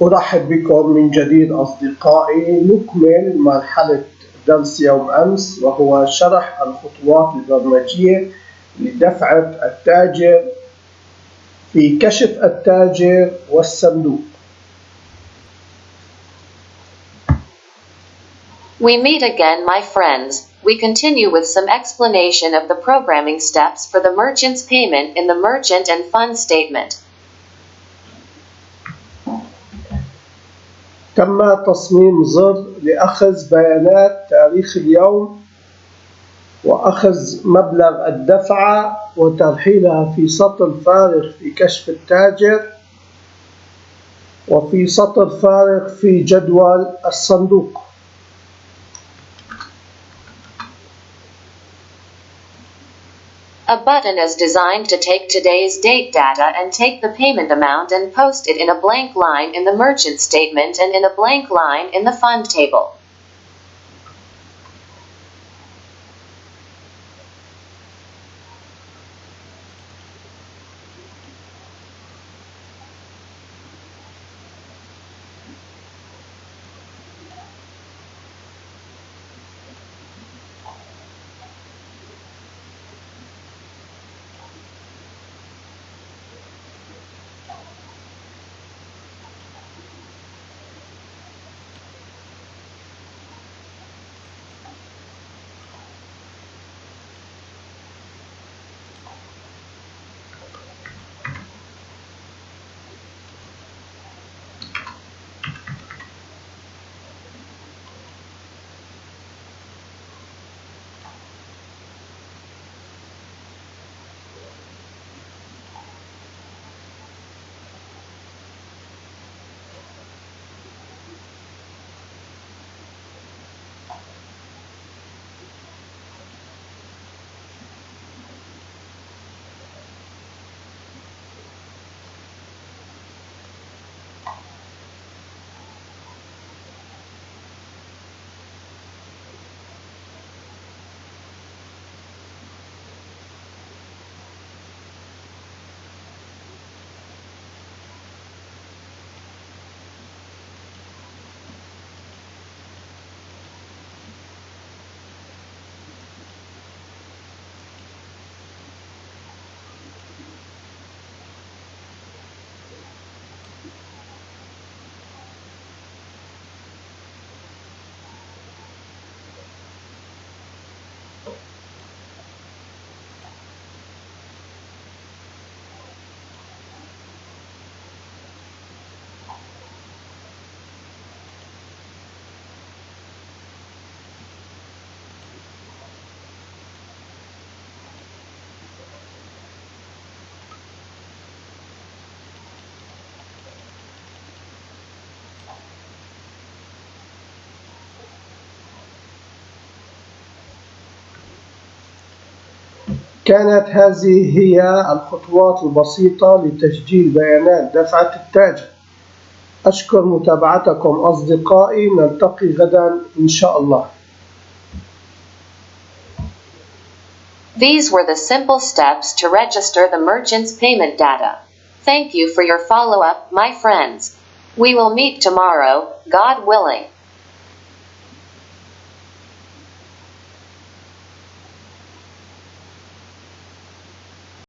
أرحب بكم من جديد أصدقائي. نكمل مرحلة درس يوم أمس، وهو شرح الخطوات البرمجية لدفعة التاجر في كشف التاجر والصندوق. We meet again, my friends. We continue with some explanation of the programming steps for the merchant's payment in the merchant and fund statement. تم تصميم زر لأخذ بيانات تاريخ اليوم وأخذ مبلغ الدفعة وترحيلها في سطر فارغ في كشف التاجر، وفي سطر فارغ في جدول الصندوق. A button is designed to take today's date data and take the payment amount and post it in a blank line in the merchant statement and in a blank line in the fund table. كانت هذه هي الخطوات البسيطة لتسجيل بيانات دفعة التاجر. أشكر متابعتكم أصدقائي، نلتقي غدا إن شاء الله. These were the simple steps to register the merchant's payment data. Thank you for your follow-up, my friends. We will meet tomorrow, God willing.